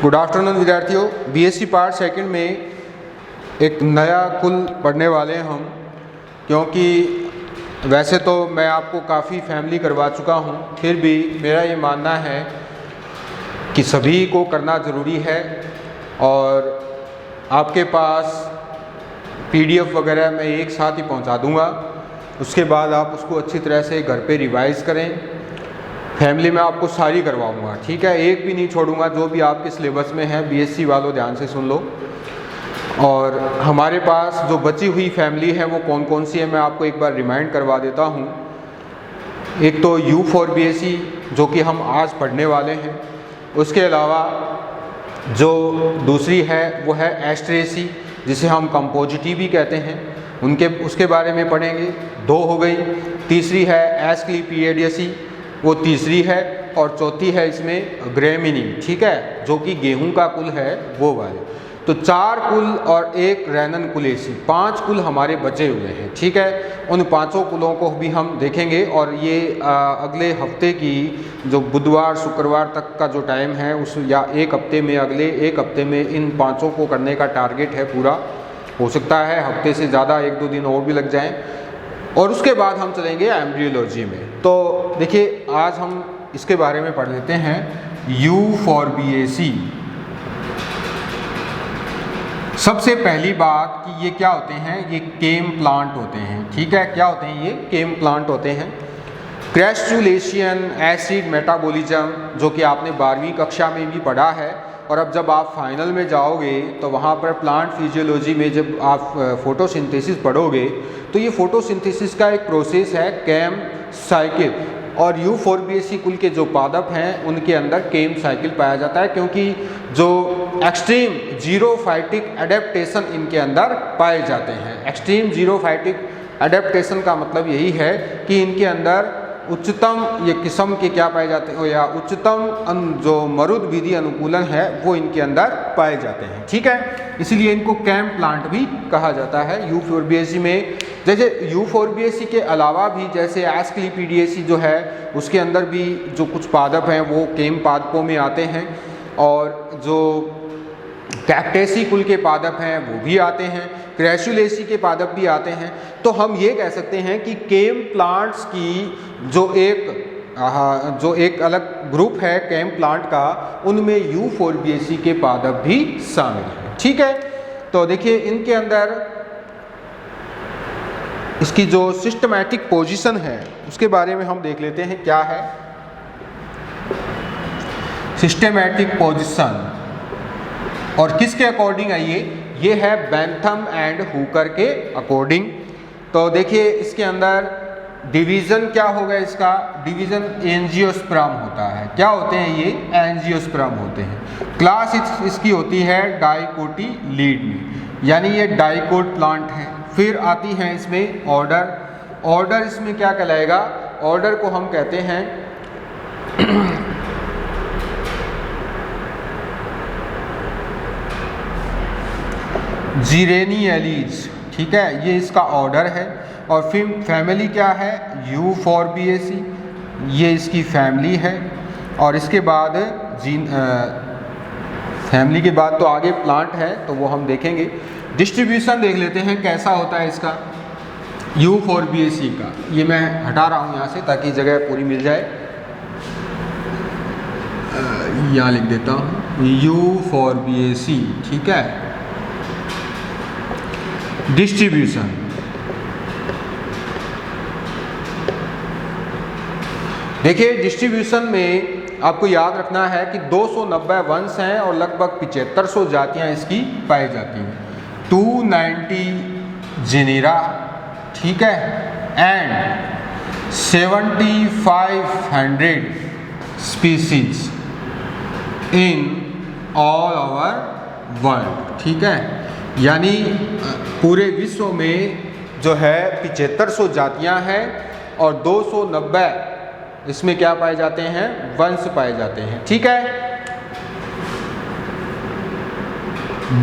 Good afternoon विद्यार्थियों। BSc part second में एक नया कुल पढ़ने वाले हैं हम, क्योंकि वैसे तो मैं आपको काफ़ी फैमिली करवा चुका हूं, फिर भी मेरा ये मानना है कि सभी को करना ज़रूरी है और आपके पास पीडीएफ वगैरह मैं एक साथ ही पहुंचा दूंगा। उसके बाद आप उसको अच्छी तरह से घर पे रिवाइज़ करें। फैमिली में आपको सारी करवाऊंगा, ठीक है, एक भी नहीं छोड़ूंगा। जो भी आपके सिलेबस में है बीएससी वालों ध्यान से सुन लो। और हमारे पास जो बची हुई फैमिली है वो कौन कौन सी है मैं आपको एक बार रिमाइंड करवा देता हूँ। एक तो यू फॉर बीएससी जो कि हम आज पढ़ने वाले हैं। उसके अलावा जो दूसरी है वो है एस्ट्रेसी, जिसे हम कंपोजिटिव भी कहते हैं, उसके बारे में पढ़ेंगे। दो हो गई। तीसरी है एस्क्लीपिएडियसी, वो तीसरी है। और चौथी है इसमें ग्रेमिनी, ठीक है, जो कि गेहूं का कुल है वो वाले। तो 4 कुल और एक रेननकुलेसी, 5 कुल हमारे बचे हुए हैं, ठीक है। उन 5 कुलों को भी हम देखेंगे और ये अगले हफ्ते की जो बुधवार शुक्रवार तक का जो टाइम है उस या एक हफ्ते में, अगले एक हफ्ते में इन 5 को करने का टारगेट है पूरा। हो सकता है हफ्ते से ज़्यादा 1-2 दिन और भी लग जाएं। और उसके बाद हम चलेंगे एम्ब्रियोलॉजी में। तो देखिए आज हम इसके बारे में पढ़ लेते हैं। U for BAC. सबसे पहली बात कि ये क्या होते हैं, ये केम प्लांट होते हैं, ठीक है। क्या होते हैं ये? केम प्लांट होते हैं। क्रस्टुलेशियन एसिड मेटाबॉलिज्म, जो कि आपने 12वीं कक्षा में भी पढ़ा है। और अब जब आप फाइनल में जाओगे तो वहाँ पर प्लांट फिजियोलॉजी में जब आप फोटोसिंथेसिस पढ़ोगे तो ये फोटोसिंथेसिस का एक प्रोसेस है, केम साइकिल। और यू फॉर बीएससी कुल के जो पादप हैं उनके अंदर केम साइकिल पाया जाता है, क्योंकि जो एक्सट्रीम जीरोफाइटिक एडेप्टेशन इनके अंदर पाए जाते हैं। एक्सट्रीम जीरोफाइटिक एडेप्टेशन का मतलब यही है कि इनके अंदर उच्चतम ये किस्म के क्या पाए जाते हैं, या उच्चतम जो मरुद विधि अनुकूलन है वो इनके अंदर पाए जाते हैं, ठीक है। इसलिए इनको केम प्लांट भी कहा जाता है यू फॉर बीएससी में। जैसे यू फॉर बीएससी के अलावा भी जैसे एस्क्लीपिडियसी जो है उसके अंदर भी जो कुछ पादप हैं वो केम पादपों में आते हैं। और जो कैक्टेसी कुल के पादप हैं वो भी आते हैं, क्रैसुलेसी के पादप भी आते हैं। तो हम ये कह सकते हैं कि केम प्लांट्स की जो एक अलग ग्रुप है केम प्लांट का, उनमें यू फॉर बीएससी के पादप भी शामिल हैं, ठीक है। तो देखिए इनके अंदर इसकी जो सिस्टमैटिक पोजीशन है उसके बारे में हम देख लेते हैं क्या है सिस्टमैटिक पोजीशन। और किसके अकॉर्डिंग है ये है बेंथम एंड हुकर के अकॉर्डिंग। तो देखिए इसके अंदर डिवीज़न क्या होगा, इसका डिवीज़न एंजियोस्पर्म होता है। क्या होते हैं ये? एंजियोस्पर्म होते हैं। क्लास इसकी होती है डाइकोटिलीड, यानी ये डाइकोट प्लांट है। फिर आती हैं इसमें ऑर्डर। ऑर्डर इसमें क्या कहलाएगा? ऑर्डर को हम कहते हैं जीरेनियलीज, ठीक है, ये इसका ऑर्डर है। और फिर फैमिली क्या है? यू फॉर बीएससी, ये इसकी फैमिली है। और इसके बाद फैमिली के बाद तो आगे प्लांट है तो वो हम देखेंगे। डिस्ट्रीब्यूशन देख लेते हैं कैसा होता है इसका यू फॉर बीएससी का। ये मैं हटा रहा हूँ यहाँ से ताकि जगह पूरी मिल जाए। यहाँ लिख देता हूँ यू फॉर बीएससी, ठीक है। डिस्ट्रीब्यूशन देखिए, डिस्ट्रीब्यूशन में आपको याद रखना है कि 290 वंश हैं और लगभग 7500 जातियां इसकी पाई जाती हैं। 290 जेनेरा, ठीक है, and 7500 species in all over world, ठीक है। यानी पूरे विश्व में जो है 7500 जातियां हैं और 290 इसमें क्या पाए जाते हैं? वंश पाए जाते हैं, ठीक है।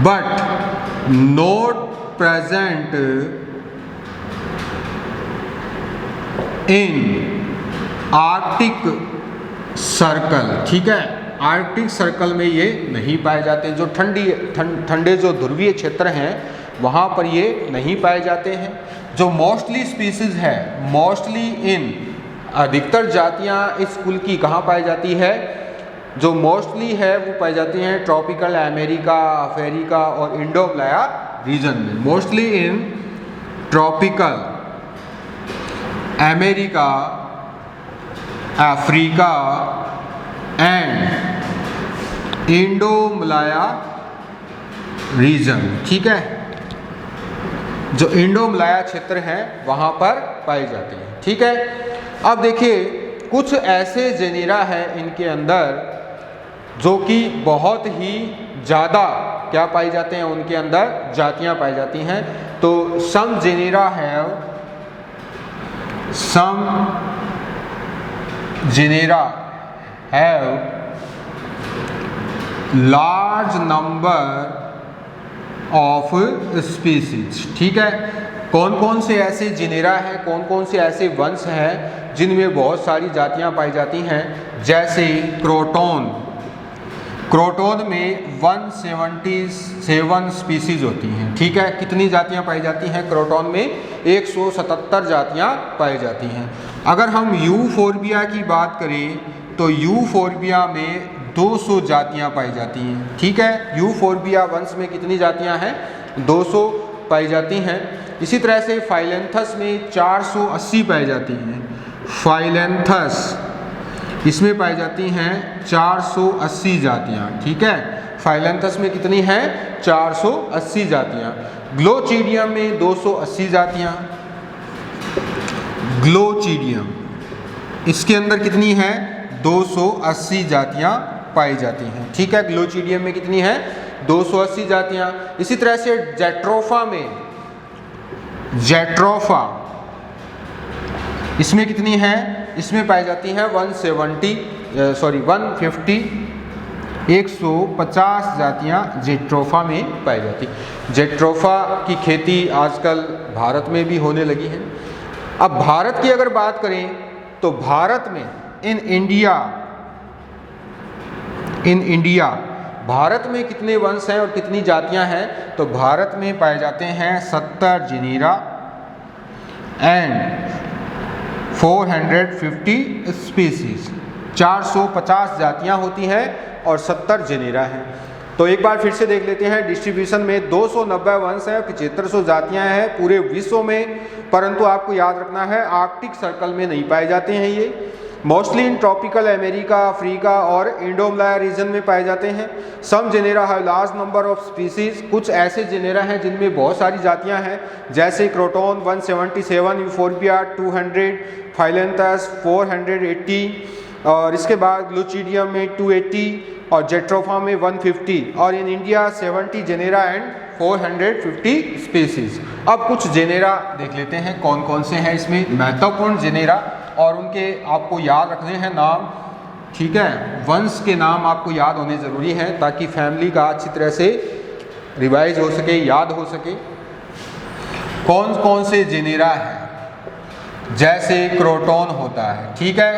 But not present in Arctic circle, ठीक है। आर्कटिक सर्कल में ये नहीं पाए जाते। जो ठंडे जो ध्रुवीय क्षेत्र हैं वहाँ पर ये नहीं पाए जाते हैं। जो मोस्टली स्पीसीज है, मोस्टली इन अधिकतर जातियाँ इस कुल की कहाँ पाई जाती है, जो मोस्टली है वो पाई जाती हैं ट्रॉपिकल अमेरिका, अफ्रीका और इंडो-मलाया रीजन में। Mostly in tropical America, Africa and Indo-Malaya region, ठीक है, जो इंडो-मलाया क्षेत्र हैं वहाँ पर पाई जाती हैं, ठीक है। अब देखिए कुछ ऐसे जेनेरा हैं इनके अंदर जो कि बहुत ही ज़्यादा क्या पाई जाते हैं, उनके अंदर जातियाँ पाई जाती हैं। तो some genera have large number of species, ठीक है। कौन कौन से ऐसे जेनेरा हैं, कौन कौन से ऐसे वंश हैं जिनमें बहुत सारी जातियाँ पाई जाती हैं। जैसे क्रोटोन में 177 स्पीसीज होती हैं, ठीक है। कितनी जातियाँ पाई जाती हैं क्रोटोन में? 177 जातियाँ पाई जाती हैं। अगर हम यूफोर्बिया की बात करें तो यूफोर्बिया में 200 जातियाँ पाई जाती हैं, ठीक है। यूफोर्बिया वंश में कितनी जातियाँ हैं? 200 पाई जाती हैं। इसी तरह से फाइलेंथस में 480 पाई जाती हैं। फाइलेंथस इसमें पाई जाती हैं 480 जातियाँ, ठीक है। फाइलेंथस में कितनी हैं? 480 जातियाँ। ग्लोचिडियम में 280 जातियाँ। ग्लोचिडियम इसके अंदर कितनी है? 280 जातियाँ पाई जाती हैं, ठीक है। ग्लोचिडियम में कितनी है? 280 जातियाँ। इसी तरह से जेट्रोफा इसमें कितनी है? इसमें पाई जाती है 150 जातियाँ जेट्रोफा में पाई जाती। जेट्रोफा की खेती आजकल भारत में भी होने लगी है। अब भारत की अगर बात करें तो भारत में इन इंडिया भारत में कितने वंश हैं और कितनी जातियां हैं? तो भारत में पाए जाते हैं 70 जेनेरा एंड 450 स्पीसीज। 450 जातियां होती हैं और 70 जेनेरा हैं। तो एक बार फिर से देख लेते हैं डिस्ट्रीब्यूशन में 290 वंश हैं, 7500 जातियां हैं पूरे विश्व में, परंतु आपको याद रखना है आर्कटिक सर्कल में नहीं पाए जाते हैं। ये mostly in tropical America, Africa और इंडो-मलाया रीजन में पाए जाते हैं। Some genera have large number of species, कुछ ऐसे जेनेरा हैं जिनमें बहुत सारी जातियां हैं, जैसे क्रोटोन 177, यूफोर्बिया 200, फाइलेंथस 480 और इसके बाद ग्लोचिडियम में 280 और जेट्रोफा में 150 और in India 70 genera and 450 species. अब कुछ जेनेरा देख लेते हैं कौन कौन से हैं इसमें महत्वपूर्ण जेनेरा, और उनके आपको याद रखने हैं नाम, ठीक है। वंश के नाम आपको याद होने ज़रूरी हैं ताकि फैमिली का अच्छी तरह से रिवाइज हो सके, याद हो सके। कौन कौन से जेनेरा हैं? जैसे क्रोटोन होता है, ठीक है।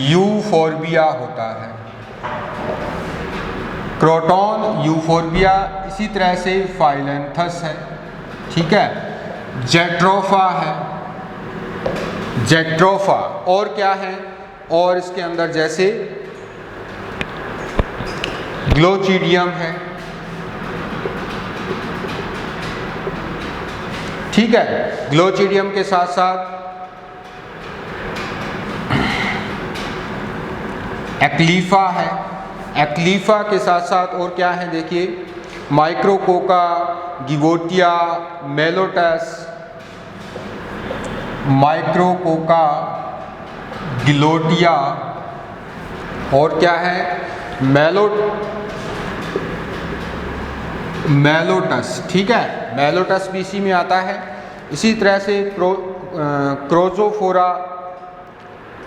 यूफोर्बिया होता है, क्रोटोन, यूफोर्बिया। इसी तरह से फाइलेंथस है, ठीक है। जेट्रोफा है, जेट्रोफा। और क्या है? और इसके अंदर जैसे ग्लोचिडियम है, ठीक है। ग्लोचिडियम के साथ साथ एक्लीफा है, एक्लीफा के साथ साथ और क्या है देखिए माइक्रोकोका, गिवोटिया, मेलोटस, माइक्रोकोका, गिलोटिया और क्या है मेलोटस, ठीक है। मेलोटस भी इसी में आता है। इसी तरह से क्रोजोफोरा,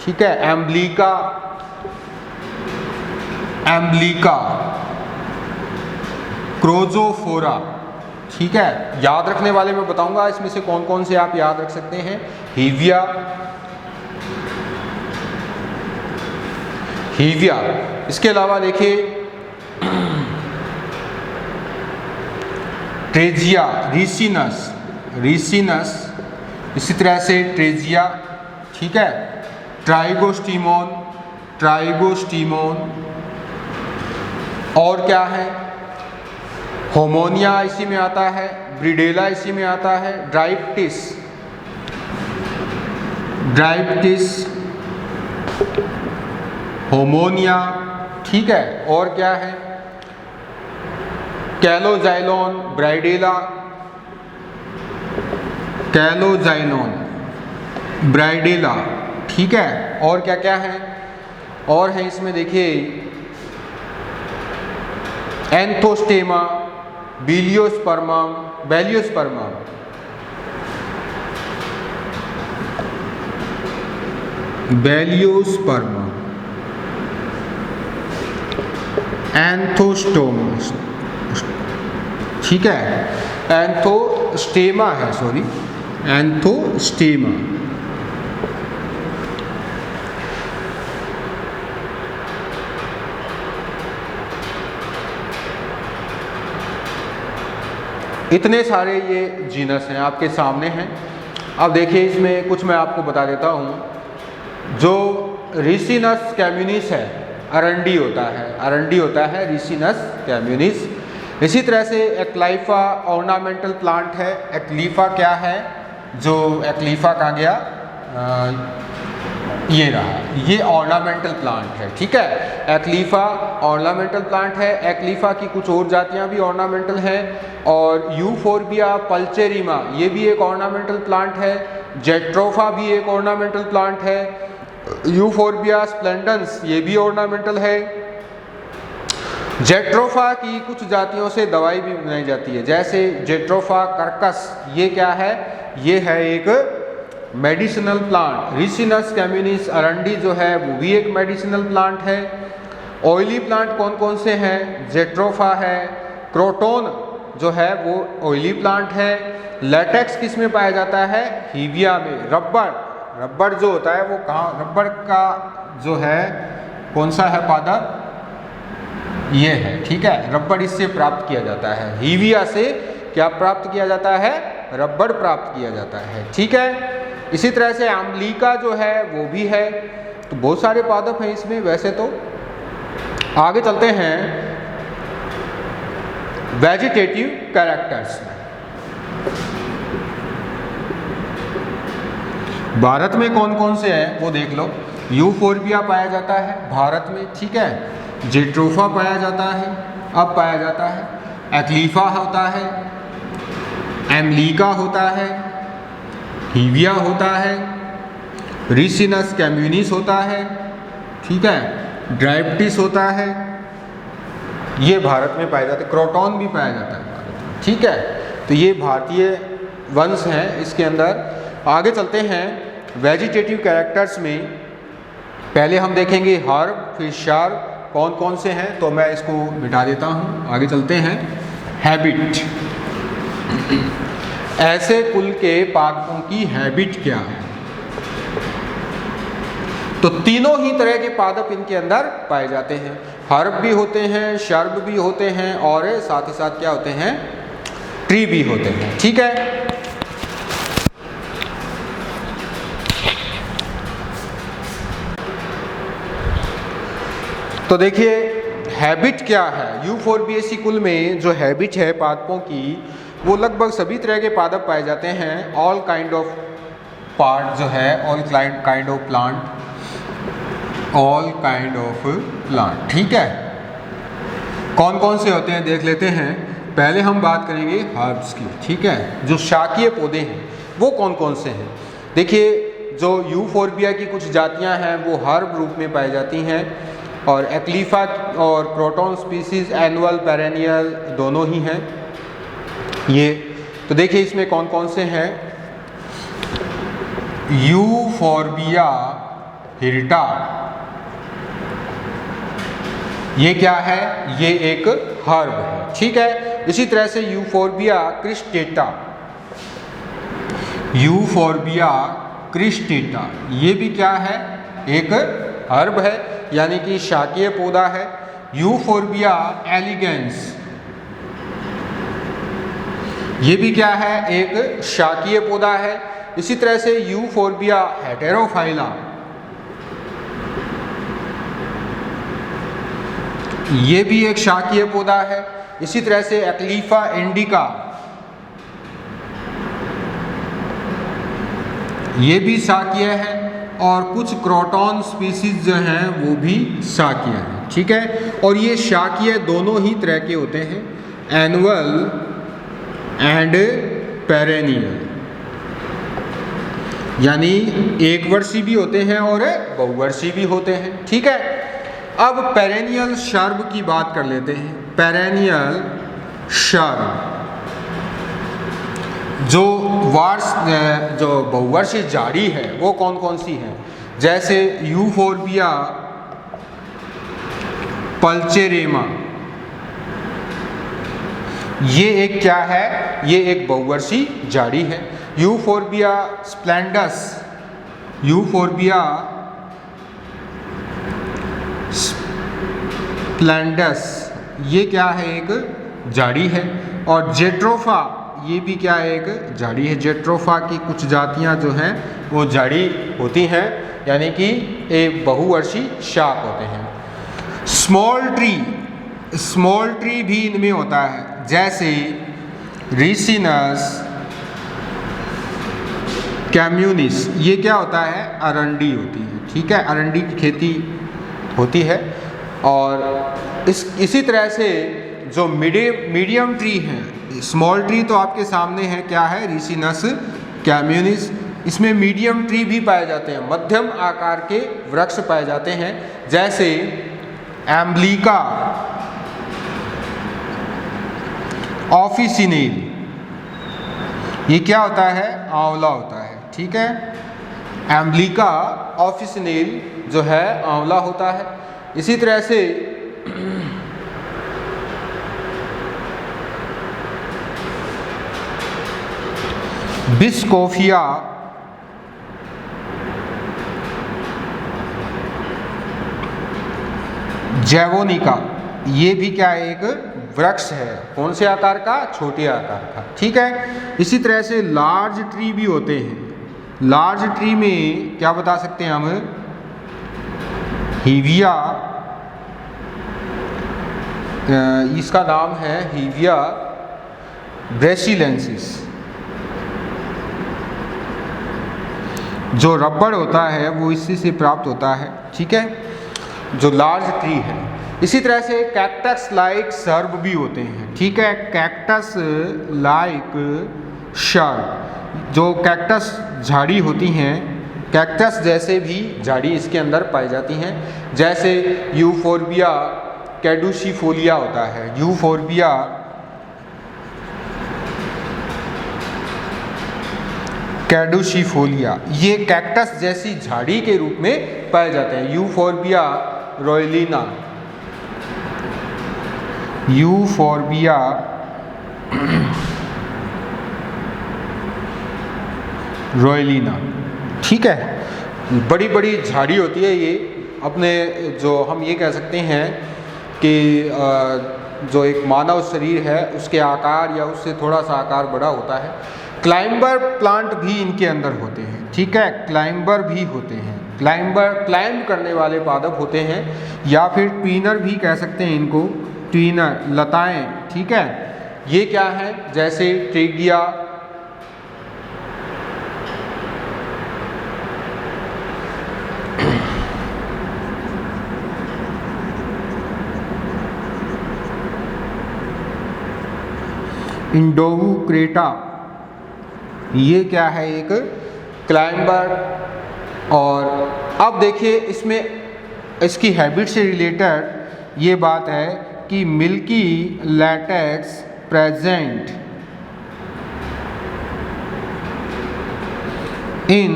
ठीक है। एम्ब्लिका, क्रोजोफोरा, ठीक है। याद रखने वाले मैं बताऊंगा इसमें से कौन कौन से आप याद रख सकते हैं। हीविया। इसके अलावा देखिए ट्रेजिया, रिसिनस, रिसिनस, इसी तरह से ट्रेजिया, ठीक है। ट्राइगोस्टीमोन, ट्राइगोस्टीमोन, और क्या है, होमोनिया इसी में आता है, ब्रिडेला इसी में आता है, ड्राइप्टिस, ड्राइप्टिस, होमोनिया, ठीक है। और क्या है, कैलोजाइलोन, ब्राइडेला, कैलोजाइलोन, ब्राइडेला, ठीक है। और क्या क्या है, और है इसमें देखिए एंथोस्टेमा, बिलियोस्पर्मम, बेलियोस्पर्मम, बेलियोस्पर्मम, एंथोस्टोमस, ठीक है, एंथोस्टेमा है, सॉरी, एंथोस्टेमा। इतने सारे ये जीनस हैं आपके सामने हैं। अब देखिए इसमें कुछ मैं आपको बता देता हूँ। जो रिसिनस कैम्यूनिस है, अरंडी होता है, अरंडी होता है रिसिनस कैम्यूनिस। इसी तरह से एक्लाइफा ऑर्नामेंटल प्लांट है। एक्लीफा क्या है, जो एक्लीफा कहाँ गया, ये रहा, ये ऑर्नामेंटल प्लांट है, ठीक है। एक्लीफा ऑर्नामेंटल प्लांट है। एक्लीफा की कुछ और जातियां भी ऑर्नामेंटल हैं। और यूफोर्बिया पल्चेरिमा, ये भी एक ऑर्नामेंटल प्लांट है। जेट्रोफा भी एक ऑर्नामेंटल प्लांट है। यूफोर्बिया स्प्लेंडेंस, ये भी ऑर्नामेंटल है। जेट्रोफा की कुछ जातियों से दवाई भी बनाई जाती है, जैसे जेट्रोफा कर्कस, ये क्या है, ये है एक मेडिसिनल प्लांट। रिसिनस कैम्यूनिस अरंडी जो है वो भी एक मेडिसिनल प्लांट है। ऑयली प्लांट कौन कौन से हैं, जेट्रोफा है। क्रोटोन जो है वो ऑयली प्लांट है। लेटेक्स किस में पाया जाता है, हीविया में। रबर, रबर जो होता है वो कहाँ, रबर का जो है कौन सा है पादप, ये है, ठीक है। रबर इससे प्राप्त किया जाता है, हीविया से क्या प्राप्त किया जाता है, रबर प्राप्त किया जाता है, ठीक है। इसी तरह से अम्लीका जो है वो भी है। तो बहुत सारे पादप हैं इसमें। वैसे तो आगे चलते हैं वेजिटेटिव कैरेक्टर्स में। भारत में कौन कौन से हैं वो देख लो। यूफोर्बिया पाया जाता है भारत में, ठीक है। जेट्रोफा पाया जाता है, अब पाया जाता है। एक्लीफा होता है, एम्लीका होता है, हीविया होता है, रिसिनस कैम्यूनिस होता है, ठीक है। ड्राइप्टिस होता है, ये भारत में पाए जाते हैं। क्रोटोन भी पाया जाता है भारत में, ठीक है। तो ये भारतीय वंश हैं इसके अंदर। आगे चलते हैं वेजिटेटिव कैरेक्टर्स में। पहले हम देखेंगे हर्ब, फिर शर्ब, कौन कौन से हैं, तो मैं इसको मिटा देता हूँ। आगे चलते हैं। हैबिट, ऐसे कुल के पादपों की हैबिट क्या है। तो तीनों ही तरह के पादप इनके अंदर पाए जाते हैं। हर्ब भी होते हैं, शर्ब भी होते हैं, और साथ ही साथ क्या होते हैं, ट्री भी होते हैं, ठीक है। तो देखिए हैबिट क्या है। यूफोर्बिएसी कुल में जो हैबिट है पादपों की, वो लगभग सभी तरह के पादप पाए जाते हैं। ऑल काइंड ऑफ पार्ट जो है, all kind of plant, all kind of plant, ठीक है। कौन कौन से होते हैं देख लेते हैं। पहले हम बात करेंगे हर्ब्स की, ठीक है। जो शाकीय पौधे हैं वो कौन कौन से हैं। देखिए जो यूफोर्बिया की कुछ जातियां हैं वो हर्ब रूप में पाई जाती हैं, और एक्लीफा और क्रोटोन स्पीसीज एनुअल पेरेनियल दोनों ही हैं ये। तो देखिए इसमें कौन कौन से हैं। यूफोर्बिया हिर्टा, ये क्या है, ये एक हर्ब है, ठीक है। इसी तरह से यूफोर्बिया क्रिस्टेटा, यूफोर्बिया क्रिस्टेटा, ये भी क्या है, एक हर्ब है यानी कि शाकीय पौधा है। यूफोर्बिया एलिगेंस, ये भी क्या है, एक शाकीय पौधा है। इसी तरह से यूफोर्बिया हेटेरोफाइला, ये भी एक शाकीय पौधा है। इसी तरह से एक्लीफा इंडिका, ये भी शाकीय है। और कुछ क्रोटॉन स्पीसीज जो हैं वो भी शाकीय हैं, ठीक है। और ये शाकीय दोनों ही तरह के होते हैं, एनुअल एंड पेरेनियल, यानी एक वर्षीय भी होते हैं और बहुवर्षीय भी होते हैं, ठीक है। अब पेरेनियल शर्ब की बात कर लेते हैं। पेरेनियल शर्ब जो बहुवर्षीय झाड़ी है वो कौन कौन सी है, जैसे यूफोर्बिया पल्चेरेमा, ये एक क्या है, ये एक बहुवर्षीय झाड़ी है। यूफोर्बिया स्प्लेंडस, यूफोर्बिया स्प्लेंडस, ये क्या है, एक झाड़ी है। और जेट्रोफा, ये भी क्या है, एक झाड़ी है। जेट्रोफा की कुछ जातियां जो हैं वो झाड़ी होती हैं, यानी कि एक बहुवर्षीय शाक होते हैं। स्मॉल ट्री, स्मॉल ट्री भी इनमें होता है, जैसे रिसिनस कैम्यूनिस, ये क्या होता है, अरंडी होती है, ठीक है, अरंडी की खेती होती है। और इसी तरह से जो मीडियम ट्री है, स्मॉल ट्री तो आपके सामने है, क्या है, रिसिनस कैम्यूनिस, इसमें मीडियम ट्री भी पाए जाते हैं, मध्यम आकार के वृक्ष पाए जाते हैं, जैसे एम्ब्लिका ऑफिसिनेल, ये क्या होता है, आंवला होता है, ठीक है। एम्ब्लिका ऑफिसिनेल जो है आंवला होता है। इसी तरह से बिस्कोफिया जैवोनिका, ये भी क्या है, एक वृक्ष है, कौन से आकार का, छोटे आकार का, ठीक है। इसी तरह से लार्ज ट्री भी होते हैं। लार्ज ट्री में क्या बता सकते हैं हम, हीविया, इसका नाम है हीविया ब्रेसिलेंसिस। जो रबड़ होता है वो इसी से प्राप्त होता है, ठीक है, जो लार्ज ट्री है। इसी तरह से कैक्टस लाइक शर्ब भी होते हैं, ठीक है, कैक्टस लाइक शर्ब, जो कैक्टस झाड़ी होती हैं, कैक्टस जैसे भी झाड़ी इसके अंदर पाई जाती हैं, जैसे यूफोर्बिया कैडुसिफोलिया होता है, यूफोर्बिया कैडुसिफोलिया, ये कैक्टस जैसी झाड़ी के रूप में पाए जाते हैं। यूफोर्बिया रोयलिना, यूफोर्बिया रोयलिना, ठीक है। बड़ी बड़ी झाड़ी होती है ये, अपने जो हम ये कह सकते हैं कि जो एक मानव शरीर है उसके आकार या उससे थोड़ा सा आकार बड़ा होता है। क्लाइंबर प्लांट भी इनके अंदर होते हैं, ठीक है, क्लाइंबर भी होते हैं, क्लाइंब करने वाले पादप होते हैं, या फिर ट्वीनर भी कह सकते हैं इनको, ट्वीनर, लताएं, ठीक है। ये क्या है, जैसे ट्रेगिया, इंडोवुक्रेटा, ये क्या है, एक क्लाइंबर। और अब देखिए इसमें इसकी हैबिट से रिलेटेड ये बात है कि milky latex present in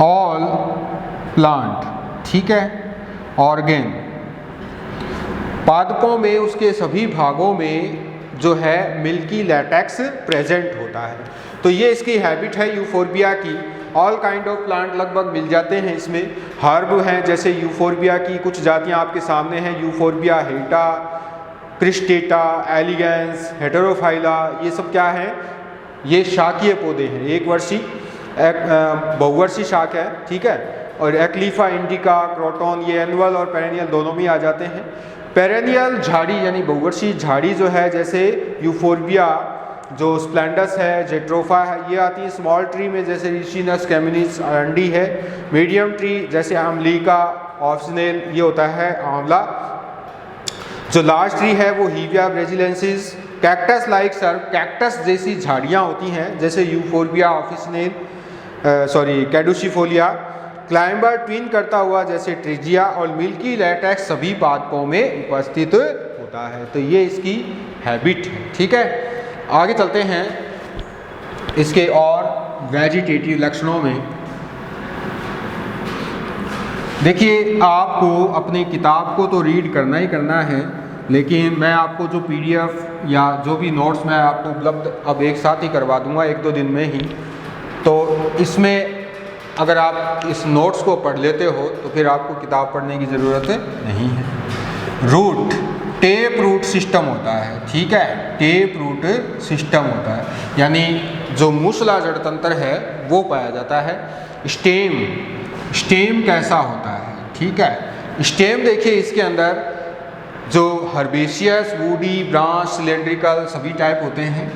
all plant, ठीक है, ऑर्गेन, पादपों में उसके सभी भागों में जो है मिल्की लैटेक्स प्रेजेंट होता है। तो ये इसकी हैबिट है यूफोर्बिया की। ऑल काइंड ऑफ प्लांट लगभग मिल जाते हैं इसमें। हर्ब हैं जैसे यूफोर्बिया की कुछ जातियाँ आपके सामने हैं, यूफोर्बिया हेटा, क्रिस्टेटा, एलिगेंस, हेटेरोफाइला, ये सब क्या है, ये शाकीय पौधे हैं, एक वर्षीय बहुवर्षीय शाक है, ठीक है। और एक्लीफा इंडिका, क्रोटोन, ये एनुअल और पेरेनियल दोनों में आ जाते हैं। पेरेनियल झाड़ी यानी बहुवर्षीय झाड़ी जो है जैसे यूफोर्बिया, जो स्प्लेंडस है, जेट्रोफा है, ये आती है स्मॉल ट्री में जैसे रिसिनस, कैमिनिस, अरंडी है। मीडियम ट्री जैसे अमलीका, ऑप्शनल, ये होता है आंवला। जो लार्ज ट्री है वो हीविया ब्रेजिलेंसिस। कैक्टस लाइक सर्व, कैक्टस जैसी झाड़ियाँ होती हैं जैसे यूफोर्बिया ऑफिसनेल, कैडुसिफोलिया। क्लाइंबर ट्विन करता हुआ जैसे ट्रिजिया, और मिल्की लैटेक्स सभी पादपों में उपस्थित होता है। तो ये इसकी हैबिट है, ठीक है। आगे चलते हैं इसके और वेजिटेटिव लक्षणों में। देखिए आपको अपनी किताब को तो रीड करना ही करना है, लेकिन मैं आपको जो PDF या जो भी नोट्स मैं आपको उपलब्ध अब एक साथ ही करवा दूंगा 1-2 दिन में ही। तो इसमें अगर आप इस नोट्स को पढ़ लेते हो तो फिर आपको किताब पढ़ने की ज़रूरत नहीं है। रूट, टेप रूट सिस्टम होता है, ठीक है, टेप रूट सिस्टम होता है, यानी जो मूसला जड़ तंत्र है वो पाया जाता है। स्टेम, स्टेम कैसा होता है, ठीक है। स्टेम देखिए इसके अंदर जो हर्बेशियस, वुडी, ब्रांच, सिलेंड्रिकल सभी टाइप होते हैं।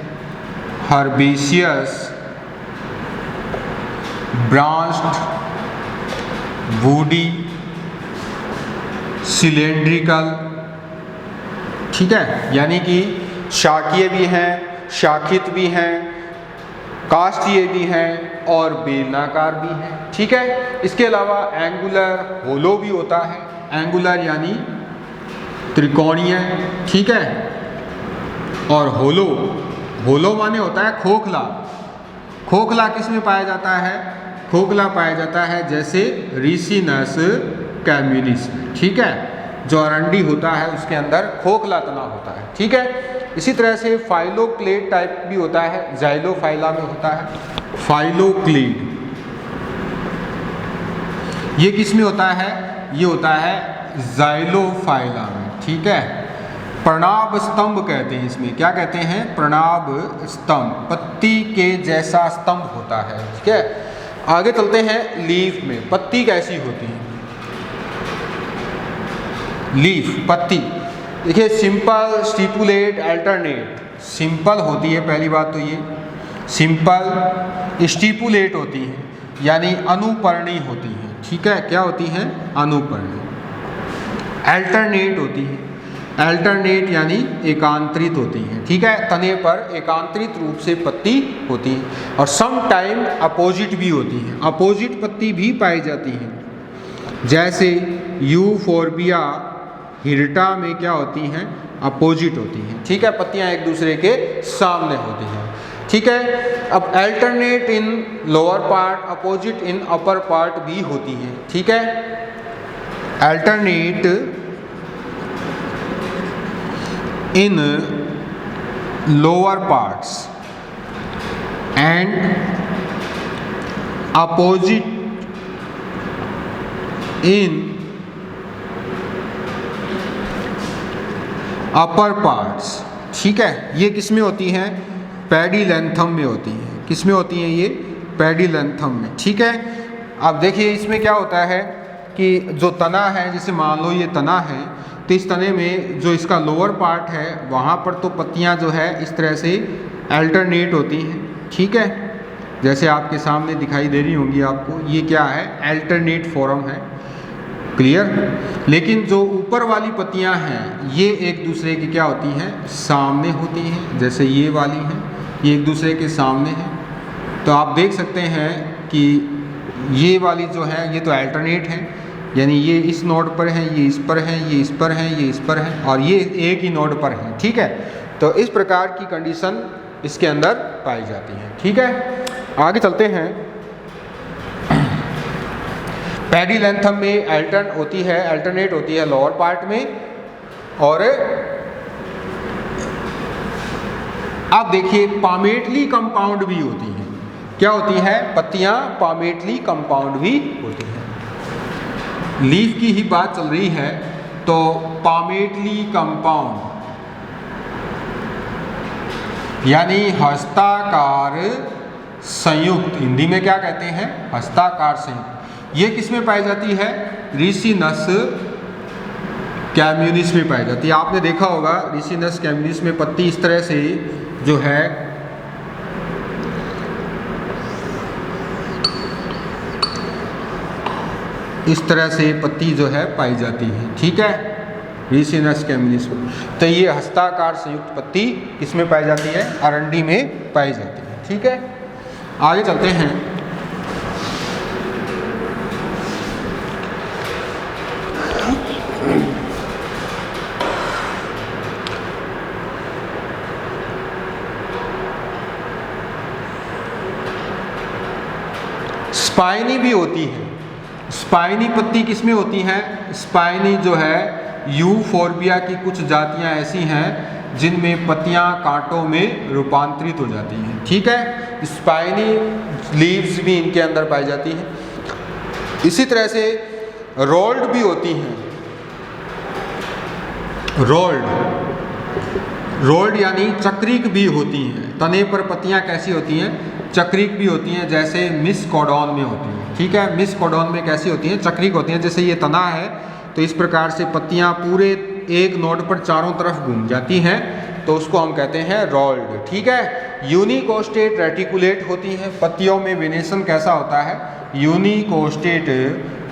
हर्बेशियस, ब्रांच्ड, वुडी, सिलेंड्रिकल, ठीक है, यानी कि शाकीय भी हैं, शाखित भी हैं, काष्ठीय भी हैं और बेलनाकार भी हैं, ठीक है। इसके अलावा एंगुलर, होलो भी होता है, एंगुलर यानी त्रिकोणीय, ठीक है। और होलो, होलो माने होता है खोखला। खोखला किस में पाया जाता है, खोखला पाया जाता है जैसे रिसिनस कैम्युनिस, ठीक है। जो अरंडी होता है उसके अंदर खोखला तना होता है, ठीक है। इसी तरह से फाइलोक्लेड टाइप भी होता है, जाइलोफाइला में होता है फाइलोक्लेड। ये किस में होता है, ये होता है जाइलोफाइला में, ठीक है। प्रणाब स्तंभ कहते हैं इसमें, क्या कहते हैं, प्रणाब स्तंभ, पत्ती के जैसा स्तंभ होता है, ठीक है। आगे चलते हैं लीफ में, पत्ती कैसी होती है। लीफ, पत्ती देखिए सिंपल, स्टिपुलेट, अल्टरनेट। सिंपल होती है पहली बात तो ये, सिंपल, स्टिपुलेट होती है यानी अनुपर्णी होती है, ठीक है। क्या होती है, अनुपर्णी। अल्टरनेट होती है, अल्टरनेट यानी एकांतरित होती है, ठीक है। तने पर एकांतरित रूप से पत्ती होती है। और सम टाइम अपोजिट भी होती है, अपोजिट पत्ती भी पाई जाती है, जैसे यूफोर्बिया हिर्टा में क्या होती हैं, अपोजिट होती हैं, ठीक है। पत्तियां एक दूसरे के सामने होती हैं, ठीक है। अब alternate in lower part, opposite in upper part भी होती हैं, ठीक है। Alternate in lower parts and opposite in upper parts, ठीक है। ये किस में होती हैं, पेडिलेंथम में होती हैं। किस में होती हैं ये, पेडिलेंथम में, ठीक है। अब देखिए इसमें क्या होता है कि जो तना है, जैसे मान लो ये तना है, तो इस तने में जो इसका लोअर पार्ट है वहाँ पर तो पत्तियाँ जो है इस तरह से अल्टरनेट होती हैं, ठीक है। जैसे आपके सामने दिखाई दे रही होंगी आपको, ये क्या है, अल्टरनेट फॉर्म है, क्लियर। लेकिन जो ऊपर वाली पत्तियां हैं ये एक दूसरे की क्या होती हैं, सामने होती हैं, जैसे ये वाली हैं, ये एक दूसरे के सामने हैं। तो आप देख सकते हैं कि ये वाली जो है ये तो अल्टरनेट है, यानी ये इस नोड पर है, ये इस पर है, ये इस पर है, ये इस पर है, और ये एक ही नोड पर है, ठीक है। तो इस प्रकार की कंडीशन इसके अंदर पाई जाती है, ठीक है। आगे चलते हैं। पेडिलेंथम में अल्टरनेट होती है लोअर पार्ट में, और अब देखिए पामेटली कंपाउंड भी होती है। क्या होती हैं? पत्तियां पामेटली कंपाउंड भी होती हैं। लीफ की ही बात चल रही है तो पामेटली कंपाउंड यानी हस्ताकार संयुक्त, हिंदी में क्या कहते हैं? हस्ताकार संयुक्त। ये किस में पाई जाती है? रिसिनस कैम्यूनिस में पाई जाती है। आपने देखा होगा रिसिनस कैम्यूनिस में पत्ती इस तरह से जो है इस तरह से पत्ती जो है पाई जाती है, ठीक है, रिसिनस कैम्यूनिस में। तो ये हस्ताकार संयुक्त पत्ती किसमें पाई जाती है? अरंडी में पाई जाती है, ठीक है। आगे चलते हैं। स्पाइनी भी होती है। स्पाइनी पत्ती किसमें होती हैं? स्पाइनी जो है यूफोर्बिया की कुछ जातियां ऐसी हैं जिनमें पत्तियां कांटों में रूपांतरित हो जाती हैं, ठीक है। स्पाइनी लीव्स भी इनके अंदर पाई जाती हैं। इसी तरह से रोल्ड भी होती हैं। रोल्ड यानी चक्रिक भी होती हैं। तने पर पत्तियां कैसी होती हैं? चक्रिक भी होती हैं, जैसे मिसकोडॉन में होती हैं, ठीक है। मिसकोडॉन में कैसी होती हैं? चक्रिक होती हैं। जैसे ये तना है तो इस प्रकार से पत्तियां पूरे एक नोड पर चारों तरफ घूम जाती हैं, तो उसको हम कहते हैं रोल्ड, ठीक है। यूनिकोस्टेट रेटिकुलेट होती हैं। पत्तियों में वेनेशन कैसा होता है? यूनिकोस्टेट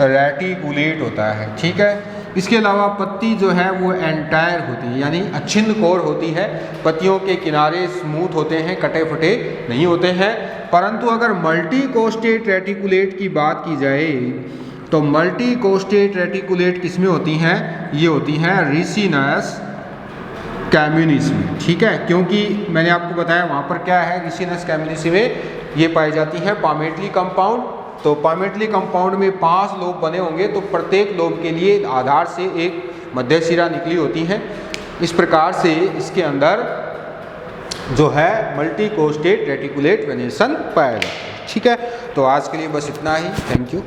रेटिकुलेट होता है, ठीक है। इसके अलावा पत्ती जो है वो एंटायर होती है, यानी अच्छिन्न कोर होती है। पत्तियों के किनारे स्मूथ होते हैं, कटे फटे नहीं होते हैं। परंतु अगर मल्टी कोस्टेट रेटिकुलेट की बात की जाए तो मल्टी कोस्टेट रेटिकुलेट किसमें होती हैं? ये होती हैं रिसिनस कैम्यूनिस में, ठीक है। क्योंकि मैंने आपको बताया वहाँ पर क्या है, रिसिनस कैम्यूनिस में ये पाई जाती है पामेटली कंपाउंड। तो पामेटली कंपाउंड में 5 लोब बने होंगे, तो प्रत्येक लोब के लिए आधार से एक मध्य शिरा निकली होती है। इस प्रकार से इसके अंदर जो है मल्टी कोस्टेट रेटिकुलेट वेनेशन पाया जाता है, ठीक है। तो आज के लिए बस इतना ही। Thank you.